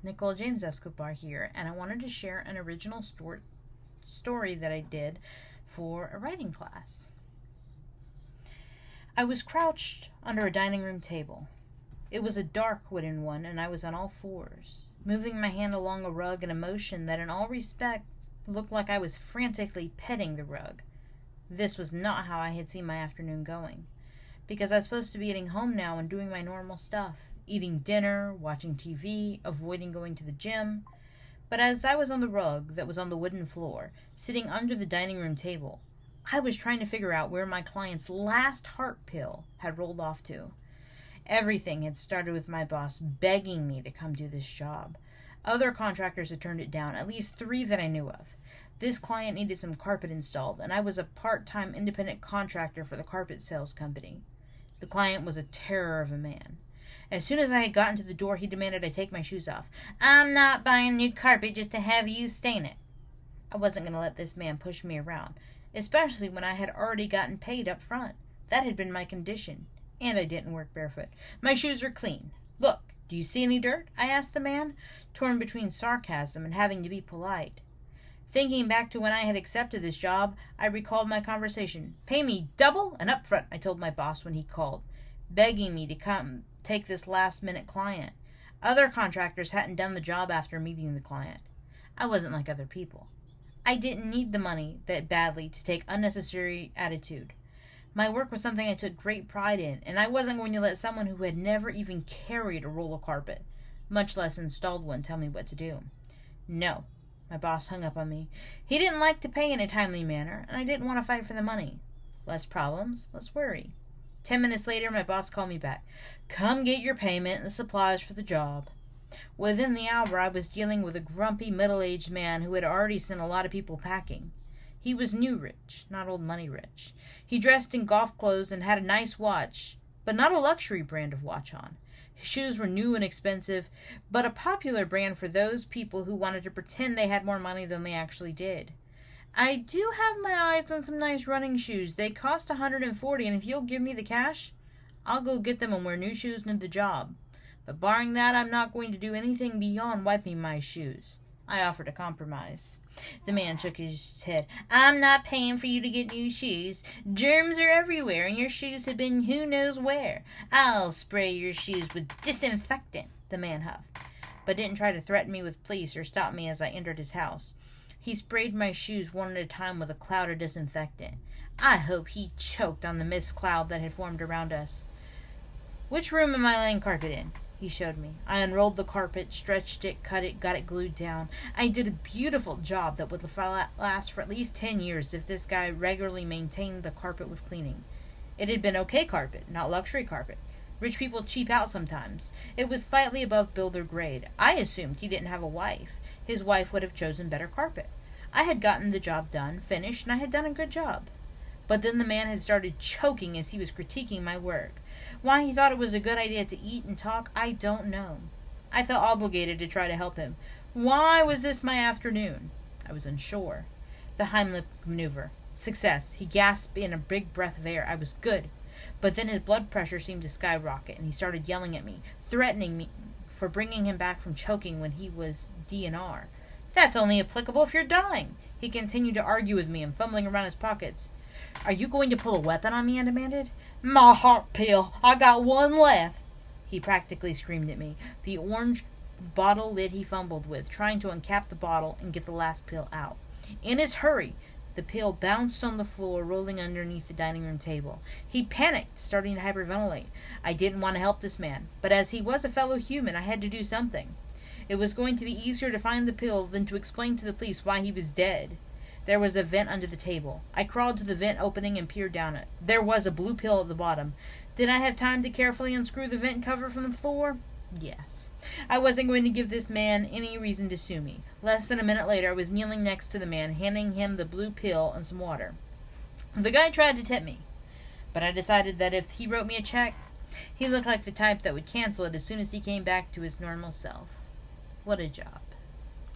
Nicole James Escobar here, and I wanted to share an original story that I did for a writing class. I was crouched under a dining room table. It was a dark wooden one, and I was on all fours, moving my hand along a rug in a motion that in all respects looked like I was frantically petting the rug. This was not how I had seen my afternoon going, because I was supposed to be getting home now and doing my normal stuff. Eating dinner, watching TV, avoiding going to the gym. But as I was on the rug that was on the wooden floor, sitting under the dining room table, I was trying to figure out where my client's last heart pill had rolled off to. Everything had started with my boss begging me to come do this job. Other contractors had turned it down, at least 3 that I knew of. This client needed some carpet installed, and I was a part-time independent contractor for the carpet sales company. The client was a terror of a man. As soon as I had gotten to the door, he demanded I take my shoes off. "I'm not buying new carpet just to have you stain it." I wasn't going to let this man push me around, especially when I had already gotten paid up front. That had been my condition, and I didn't work barefoot. "My shoes are clean. Look, do you see any dirt?" I asked the man, torn between sarcasm and having to be polite. Thinking back to when I had accepted this job, I recalled my conversation. "Pay me double and up front," I told my boss when he called, begging me to come take this last-minute client. Other contractors hadn't done the job after meeting the client. I wasn't like other people. I didn't need the money that badly to take unnecessary attitude. My work was something I took great pride in, and I wasn't going to let someone who had never even carried a roll of carpet, much less installed one, tell me what to do. No, my boss hung up on me. He didn't like to pay in a timely manner, and I didn't want to fight for the money. Less problems, less worry. 10 minutes later, my boss called me back. "Come get your payment and the supplies for the job." Within the hour, I was dealing with a grumpy, middle-aged man who had already sent a lot of people packing. He was new rich, not old money rich. He dressed in golf clothes and had a nice watch, but not a luxury brand of watch on. His shoes were new and expensive, but a popular brand for those people who wanted to pretend they had more money than they actually did. "I do have my eyes on some nice running shoes. They cost $140, and if you'll give me the cash, I'll go get them and wear new shoes into the job. But barring that, I'm not going to do anything beyond wiping my shoes." I offered a compromise. The man shook his head. "I'm not paying for you to get new shoes. Germs are everywhere, and your shoes have been who knows where. I'll spray your shoes with disinfectant," the man huffed, but didn't try to threaten me with police or stop me as I entered his house. He sprayed my shoes one at a time with a cloud of disinfectant. I hope he choked on the mist cloud that had formed around us. "Which room am I laying carpet in?" He showed me. I unrolled the carpet, stretched it, cut it, got it glued down. I did a beautiful job that would last for at least 10 years if this guy regularly maintained the carpet with cleaning. It had been okay carpet, not luxury carpet. Rich people cheap out sometimes. It was slightly above builder grade. I assumed he didn't have a wife. His wife would have chosen better carpet. I had gotten the job done, finished, and I had done a good job. But then the man had started choking as he was critiquing my work. Why he thought it was a good idea to eat and talk, I don't know. I felt obligated to try to help him. Why was this my afternoon? I was unsure. The Heimlich maneuver. Success. He gasped in a big breath of air. I was good. But then his blood pressure seemed to skyrocket, and he started yelling at me, threatening me for bringing him back from choking when he was DNR. "That's only applicable if you're dying." He continued to argue with me and fumbling around his pockets. "Are you going to pull a weapon on me?" I demanded. "My heart pill. I got one left," he practically screamed at me. The orange bottle lid he fumbled with, trying to uncap the bottle and get the last pill out. In his hurry, the pill bounced on the floor, rolling underneath the dining room table. He panicked, starting to hyperventilate. I didn't want to help this man, but as he was a fellow human, I had to do something. It was going to be easier to find the pill than to explain to the police why he was dead. There was a vent under the table. I crawled to the vent opening and peered down it. There was a blue pill at the bottom. Did I have time to carefully unscrew the vent cover from the floor? Yes. I wasn't going to give this man any reason to sue me. Less than a minute later, I was kneeling next to the man, handing him the blue pill and some water. The guy tried to tip me, but I decided that if he wrote me a check, he looked like the type that would cancel it as soon as he came back to his normal self. What a job.